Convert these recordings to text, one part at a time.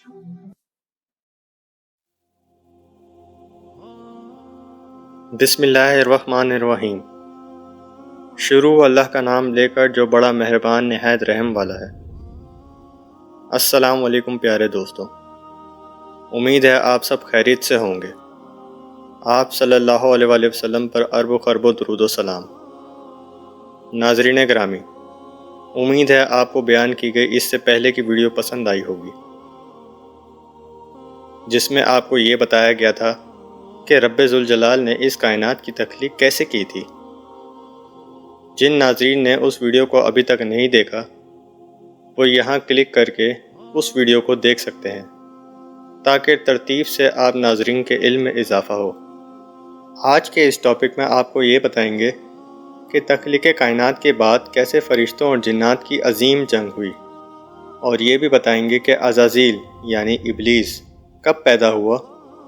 بسم اللہ الرحمن الرحیم۔ شروع اللہ کا نام لے کر جو بڑا مہربان نہایت رحم والا ہے۔ السلام علیکم پیارے دوستوں، امید ہے آپ سب خیریت سے ہوں گے۔ آپ صلی اللہ علیہ وآلہ وسلم پر ارب و خرب و درود و سلام۔ ناظرین گرامی، امید ہے آپ کو بیان کی گئی اس سے پہلے کی ویڈیو پسند آئی ہوگی، جس میں آپ کو یہ بتایا گیا تھا کہ رب ذوالجلال نے اس کائنات کی تخلیق کیسے کی تھی۔ جن ناظرین نے اس ویڈیو کو ابھی تک نہیں دیکھا وہ یہاں کلک کر کے اس ویڈیو کو دیکھ سکتے ہیں، تاکہ ترتیب سے آپ ناظرین کے علم میں اضافہ ہو۔ آج کے اس ٹاپک میں آپ کو یہ بتائیں گے کہ تخلیق کائنات کے بعد کیسے فرشتوں اور جنات کی عظیم جنگ ہوئی، اور یہ بھی بتائیں گے کہ عزازیل یعنی ابلیس کب پیدا ہوا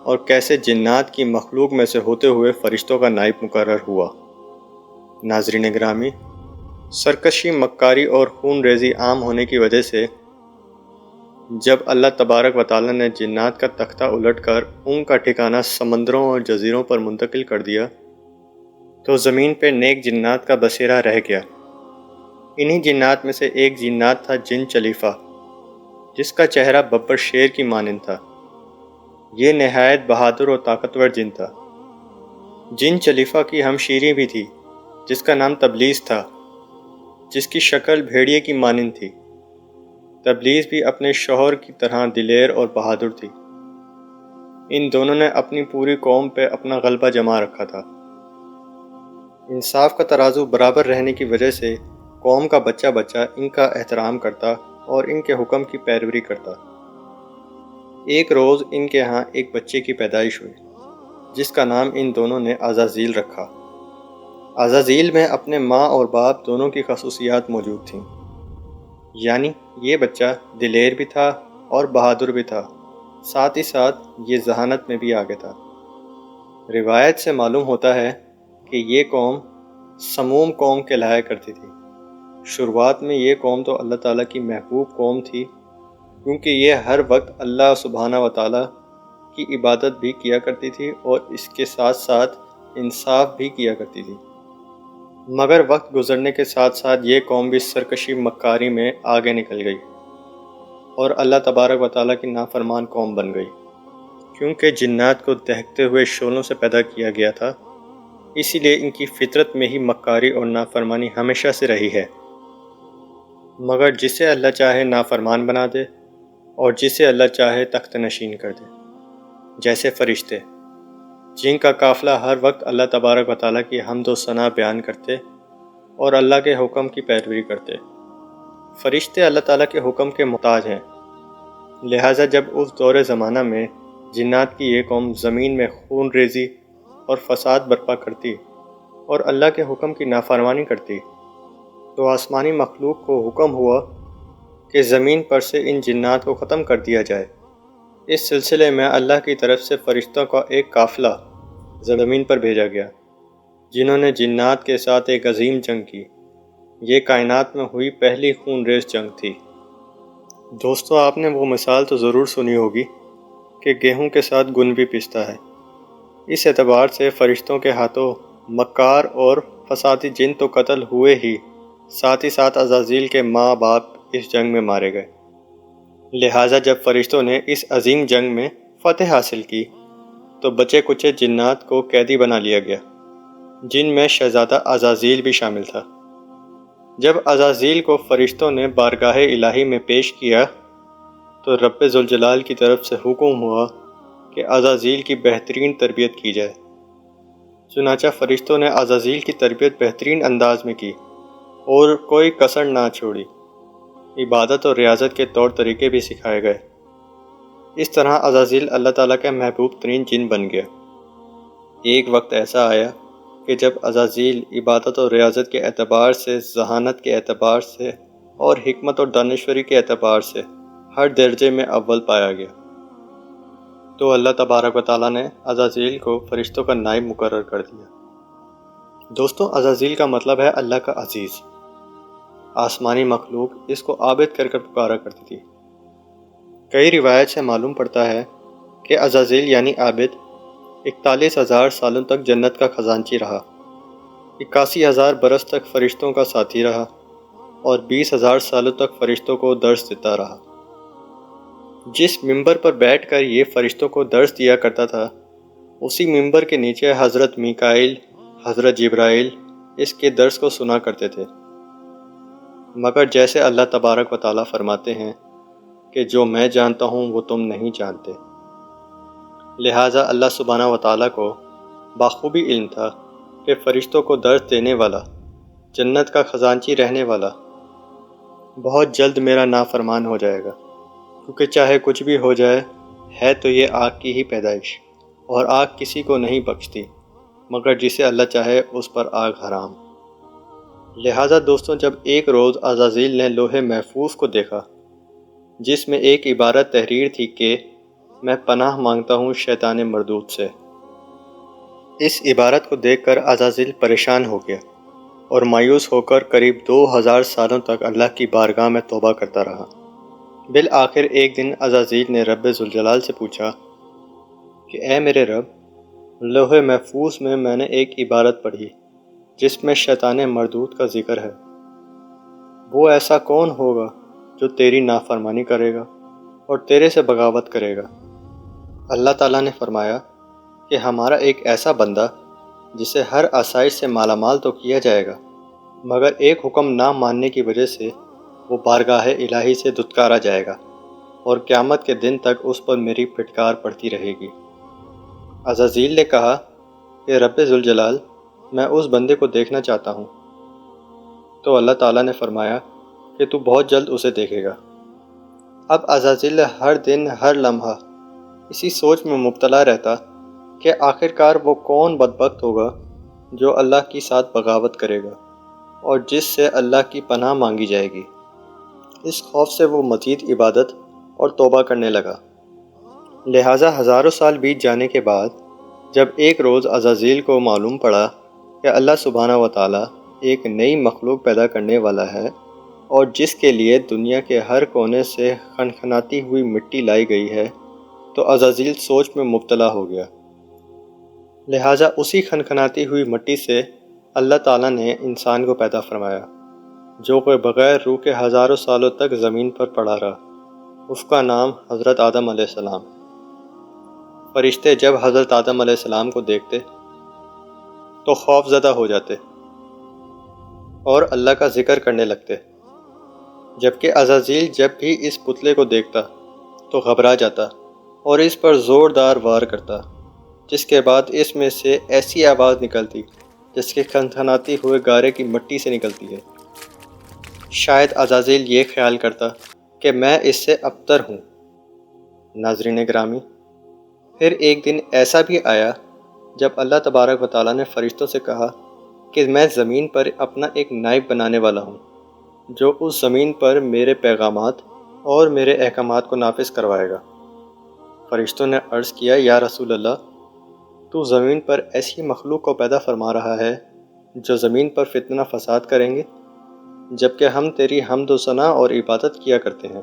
اور کیسے جنات کی مخلوق میں سے ہوتے ہوئے فرشتوں کا نائب مقرر ہوا۔ ناظرین گرامی، سرکشی، مکاری اور خون ریزی عام ہونے کی وجہ سے جب اللہ تبارک و تعالی نے جنات کا تختہ الٹ کر ان کا ٹھکانہ سمندروں اور جزیروں پر منتقل کر دیا تو زمین پہ نیک جنات کا بسیرا رہ گیا۔ انہی جنات میں سے ایک جنات تھا جن چلیفہ، جس کا چہرہ ببر شیر کی مانند تھا۔ یہ نہایت بہادر اور طاقتور جن تھا۔ جن چلیفہ کی ہمشیریں بھی تھی جس کا نام تبلیس تھا، جس کی شکل بھیڑیے کی مانند تھی۔ تبلیس بھی اپنے شوہر کی طرح دلیر اور بہادر تھی۔ ان دونوں نے اپنی پوری قوم پہ اپنا غلبہ جما رکھا تھا۔ انصاف کا ترازو برابر رہنے کی وجہ سے قوم کا بچہ بچہ ان کا احترام کرتا اور ان کے حکم کی پیروی کرتا۔ ایک روز ان کے ہاں ایک بچے کی پیدائش ہوئی جس کا نام ان دونوں نے عزازیل رکھا۔ عزازیل میں اپنے ماں اور باپ دونوں کی خصوصیات موجود تھیں، یعنی یہ بچہ دلیر بھی تھا اور بہادر بھی تھا، ساتھ ہی ساتھ یہ ذہانت میں بھی آگے تھا۔ روایت سے معلوم ہوتا ہے کہ یہ قوم سموم قوم کہلایا کرتی تھی۔ شروعات میں یہ قوم تو اللہ تعالیٰ کی محبوب قوم تھی، کیونکہ یہ ہر وقت اللہ سبحانہ و تعالیٰ کی عبادت بھی کیا کرتی تھی اور اس کے ساتھ ساتھ انصاف بھی کیا کرتی تھی۔ مگر وقت گزرنے کے ساتھ ساتھ یہ قوم بھی سرکشی مکاری میں آگے نکل گئی اور اللہ تبارک و تعالیٰ کی نافرمان قوم بن گئی۔ کیونکہ جنات کو دہکتے ہوئے شعلوں سے پیدا کیا گیا تھا، اسی لیے ان کی فطرت میں ہی مکاری اور نافرمانی ہمیشہ سے رہی ہے۔ مگر جسے اللہ چاہے نافرمان بنا دے اور جسے اللہ چاہے تخت نشین کر دے، جیسے فرشتے جن کا قافلہ ہر وقت اللہ تبارک و تعالیٰ کی حمد و ثنا بیان کرتے اور اللہ کے حکم کی پیروی کرتے۔ فرشتے اللہ تعالیٰ کے حکم کے محتاج ہیں، لہٰذا جب اس دور زمانہ میں جنات کی یہ قوم زمین میں خون ریزی اور فساد برپا کرتی اور اللہ کے حکم کی نافرمانی کرتی تو آسمانی مخلوق کو حکم ہوا کہ زمین پر سے ان جنات کو ختم کر دیا جائے۔ اس سلسلے میں اللہ کی طرف سے فرشتوں کا ایک قافلہ زمین پر بھیجا گیا، جنہوں نے جنات کے ساتھ ایک عظیم جنگ کی۔ یہ کائنات میں ہوئی پہلی خون ریز جنگ تھی۔ دوستو، آپ نے وہ مثال تو ضرور سنی ہوگی کہ گیہوں کے ساتھ گن بھی پستا ہے۔ اس اعتبار سے فرشتوں کے ہاتھوں مکار اور فسادی جن تو قتل ہوئے ہی، ساتھ ہی ساتھ عزازیل کے ماں باپ اس جنگ میں مارے گئے۔ لہٰذا جب فرشتوں نے اس عظیم جنگ میں فتح حاصل کی تو بچے کچے جنات کو قیدی بنا لیا گیا، جن میں شہزادہ عزازیل بھی شامل تھا۔ جب عزازیل کو فرشتوں نے بارگاہ الہی میں پیش کیا تو رب ذوالجلال کی طرف سے حکم ہوا کہ عزازیل کی بہترین تربیت کی جائے۔ چنانچہ فرشتوں نے عزازیل کی تربیت بہترین انداز میں کی اور کوئی کسر نہ چھوڑی۔ عبادت اور ریاضت کے طور طریقے بھی سکھائے گئے۔ اس طرح عزازیل اللہ تعالیٰ کا محبوب ترین جن بن گیا۔ ایک وقت ایسا آیا کہ جب عزازیل عبادت اور ریاضت کے اعتبار سے، ذہانت کے اعتبار سے اور حکمت اور دانشوری کے اعتبار سے ہر درجے میں اول پایا گیا، تو اللہ تبارک و تعالیٰ نے عزازیل کو فرشتوں کا نائب مقرر کر دیا۔ دوستوں، عزازیل کا مطلب ہے اللہ کا عزیز۔ آسمانی مخلوق اس کو عابد کر پکارا کرتی تھی۔ کئی روایت سے معلوم پڑتا ہے کہ عزازیل یعنی عابد 41,000 سالوں تک جنت کا خزانچی رہا، 81,000 برس تک فرشتوں کا ساتھی رہا اور 20,000 سالوں تک فرشتوں کو درس دیتا رہا۔ جس ممبر پر بیٹھ کر یہ فرشتوں کو درس دیا کرتا تھا، اسی ممبر کے نیچے حضرت میکائیل، حضرت جبرائیل اس کے درس کو سنا کرتے تھے، مگر جیسے اللہ تبارک و تعالیٰ فرماتے ہیں کہ جو میں جانتا ہوں وہ تم نہیں جانتے، لہٰذا اللہ سبحانہ و تعالیٰ کو بخوبی علم تھا کہ فرشتوں کو درس دینے والا، جنت کا خزانچی رہنے والا بہت جلد میرا نافرمان ہو جائے گا، کیونکہ چاہے کچھ بھی ہو جائے ہے تو یہ آگ کی ہی پیدائش، اور آگ کسی کو نہیں بخشتی مگر جسے اللہ چاہے اس پر آگ حرام۔ لہٰذا دوستوں، جب ایک روز عزازیل نے لوح محفوظ کو دیکھا جس میں ایک عبارت تحریر تھی کہ میں پناہ مانگتا ہوں شیطان مردود سے، اس عبارت کو دیکھ کر عزازیل پریشان ہو گیا اور مایوس ہو کر قریب 2,000 سالوں تک اللہ کی بارگاہ میں توبہ کرتا رہا۔ بالآخر ایک دن عزازیل نے رب ذوالجلال سے پوچھا کہ اے میرے رب، لوح محفوظ میں نے ایک عبارت پڑھی جس میں شیطان مردود کا ذکر ہے، وہ ایسا کون ہوگا جو تیری نافرمانی کرے گا اور تیرے سے بغاوت کرے گا؟ اللہ تعالیٰ نے فرمایا کہ ہمارا ایک ایسا بندہ جسے ہر آسائش سے مالا مال تو کیا جائے گا، مگر ایک حکم نہ ماننے کی وجہ سے وہ بارگاہ الہی سے دھتکارا جائے گا اور قیامت کے دن تک اس پر میری پھٹکار پڑتی رہے گی۔ عزازیل نے کہا کہ رب ذوالجلال، میں اس بندے کو دیکھنا چاہتا ہوں۔ تو اللہ تعالیٰ نے فرمایا کہ تو بہت جلد اسے دیکھے گا۔ اب عزازیل ہر دن ہر لمحہ اسی سوچ میں مبتلا رہتا کہ آخرکار وہ کون بدبخت ہوگا جو اللہ کی ساتھ بغاوت کرے گا اور جس سے اللہ کی پناہ مانگی جائے گی۔ اس خوف سے وہ مزید عبادت اور توبہ کرنے لگا۔ لہٰذا ہزاروں سال بیت جانے کے بعد جب ایک روز عزازیل کو معلوم پڑا کہ اللہ سبحانہ و تعالیٰ ایک نئی مخلوق پیدا کرنے والا ہے اور جس کے لیے دنیا کے ہر کونے سے خنخناتی ہوئی مٹی لائی گئی ہے، تو عزازیل سوچ میں مبتلا ہو گیا۔ لہٰذا اسی خنخناتی ہوئی مٹی سے اللہ تعالیٰ نے انسان کو پیدا فرمایا، جو کہ بغیر روح کے ہزاروں سالوں تک زمین پر پڑا رہا۔ اس کا نام حضرت آدم علیہ السلام۔ فرشتے جب حضرت آدم علیہ السلام کو دیکھتے تو خوف زدہ ہو جاتے اور اللہ کا ذکر کرنے لگتے، جبکہ عزازیل جب بھی اس پتلے کو دیکھتا تو گھبرا جاتا اور اس پر زوردار وار کرتا، جس کے بعد اس میں سے ایسی آواز نکلتی جس کے کھنکھناتی ہوئے گارے کی مٹی سے نکلتی ہے۔ شاید عزازیل یہ خیال کرتا کہ میں اس سے ابتر ہوں۔ ناظرین گرامی، پھر ایک دن ایسا بھی آیا جب اللہ تبارک و تعالیٰ نے فرشتوں سے کہا کہ میں زمین پر اپنا ایک نائب بنانے والا ہوں جو اس زمین پر میرے پیغامات اور میرے احکامات کو نافذ کروائے گا۔ فرشتوں نے عرض کیا، یا رسول اللہ، تو زمین پر ایسی مخلوق کو پیدا فرما رہا ہے جو زمین پر فتنہ فساد کریں گے، جبکہ ہم تیری حمد و ثنا اور عبادت کیا کرتے ہیں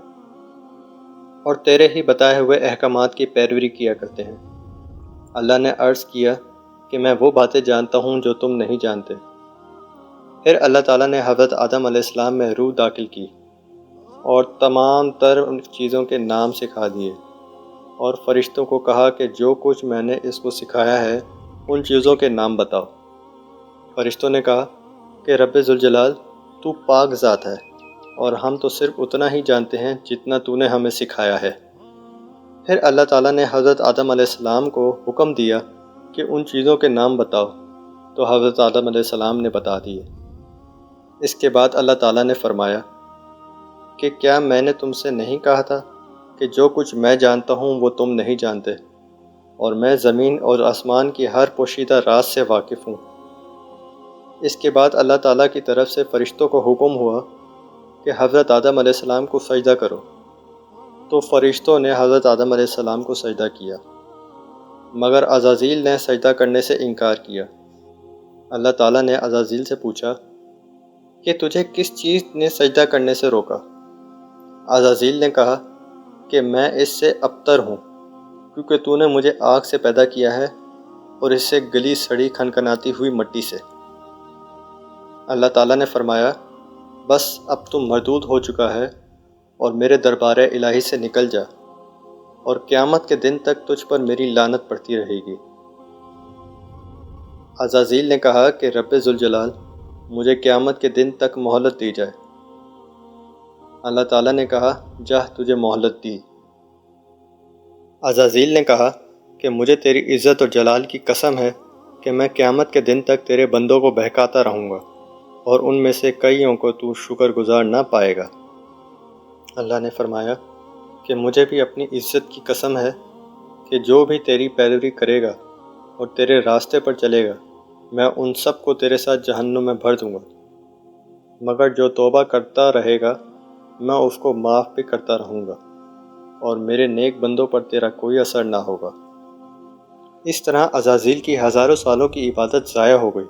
اور تیرے ہی بتائے ہوئے احکامات کی پیروی کیا کرتے ہیں۔ اللہ نے عرض کیا کہ میں وہ باتیں جانتا ہوں جو تم نہیں جانتے۔ پھر اللہ تعالیٰ نے حضرت آدم علیہ السلام میں روح داخل کی اور تمام تر چیزوں کے نام سکھا دیے اور فرشتوں کو کہا کہ جو کچھ میں نے اس کو سکھایا ہے ان چیزوں کے نام بتاؤ۔ فرشتوں نے کہا کہ رب ذوالجلال، تو پاک ذات ہے اور ہم تو صرف اتنا ہی جانتے ہیں جتنا تو نے ہمیں سکھایا ہے۔ پھر اللہ تعالیٰ نے حضرت آدم علیہ السلام کو حکم دیا کہ ان چیزوں کے نام بتاؤ، تو حضرت آدم علیہ السلام نے بتا دیے۔ اس کے بعد اللہ تعالیٰ نے فرمایا کہ کیا میں نے تم سے نہیں کہا تھا کہ جو کچھ میں جانتا ہوں وہ تم نہیں جانتے، اور میں زمین اور آسمان کی ہر پوشیدہ راز سے واقف ہوں۔ اس کے بعد اللہ تعالیٰ کی طرف سے فرشتوں کو حکم ہوا کہ حضرت آدم علیہ السلام کو سجدہ کرو، تو فرشتوں نے حضرت آدم علیہ السلام کو سجدہ کیا، مگر عزازیل نے سجدہ کرنے سے انکار کیا۔ اللہ تعالیٰ نے عزازیل سے پوچھا کہ تجھے کس چیز نے سجدہ کرنے سے روکا؟ عزازیل نے کہا کہ میں اس سے ابتر ہوں، کیونکہ تو نے مجھے آگ سے پیدا کیا ہے اور اس سے گلی سڑی کھنکھناتی ہوئی مٹی سے۔ اللہ تعالیٰ نے فرمایا، بس اب تو مردود ہو چکا ہے اور میرے دربار الہی سے نکل جا، اور قیامت کے دن تک تجھ پر میری لعنت پڑتی رہے گی۔ عزازیل نے کہا کہ رب ذوالجلال، مجھے قیامت کے دن تک مہلت دی جائے۔ اللہ تعالیٰ نے کہا، جا تجھے مہلت دی۔ عزازیل نے کہا کہ مجھے تیری عزت اور جلال کی قسم ہے کہ میں قیامت کے دن تک تیرے بندوں کو بہکاتا رہوں گا، اور ان میں سے کئیوں کو تو شکر گزار نہ پائے گا۔ اللہ نے فرمایا کہ مجھے بھی اپنی عزت کی قسم ہے کہ جو بھی تیری پیروی کرے گا اور تیرے راستے پر چلے گا، میں ان سب کو تیرے ساتھ جہنم میں بھر دوں گا، مگر جو توبہ کرتا رہے گا میں اس کو معاف بھی کرتا رہوں گا، اور میرے نیک بندوں پر تیرا کوئی اثر نہ ہوگا۔ اس طرح عزازیل کی ہزاروں سالوں کی عبادت ضائع ہو گئی،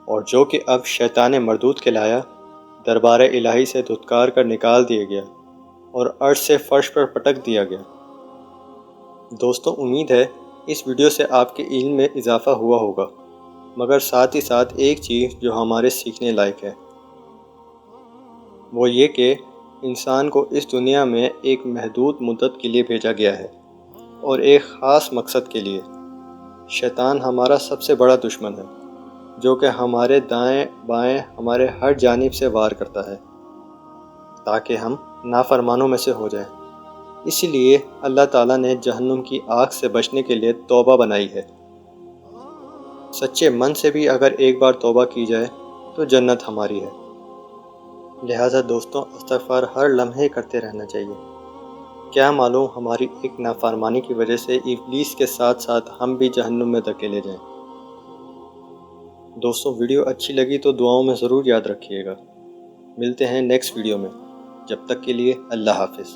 اور جو کہ اب شیطان مردود کہلایا، دربار الہی سے دھتکار کر نکال دیا گیا اور عرش سے فرش پر پٹک دیا گیا۔ دوستوں، امید ہے اس ویڈیو سے آپ کے علم میں اضافہ ہوا ہوگا، مگر ساتھ ہی ساتھ ایک چیز جو ہمارے سیکھنے لائق ہے، وہ یہ کہ انسان کو اس دنیا میں ایک محدود مدت کے لیے بھیجا گیا ہے اور ایک خاص مقصد کے لیے۔ شیطان ہمارا سب سے بڑا دشمن ہے، جو کہ ہمارے دائیں بائیں ہمارے ہر جانب سے وار کرتا ہے تاکہ ہم نافرمانوں میں سے ہو جائیں۔ اسی لیے اللہ تعالیٰ نے جہنم کی آگ سے بچنے کے لیے توبہ بنائی ہے۔ سچے من سے بھی اگر ایک بار توبہ کی جائے تو جنت ہماری ہے۔ لہٰذا دوستوں، استغفار ہر لمحے کرتے رہنا چاہیے۔ کیا معلوم ہماری ایک نافرمانی کی وجہ سے ابلیس کے ساتھ ساتھ ہم بھی جہنم میں دھکیلے جائیں۔ دوستوں، ویڈیو اچھی لگی تو دعاؤں میں ضرور یاد رکھیے گا۔ ملتے ہیں نیکسٹ ویڈیو میں، جب تک کے لیے اللہ حافظ۔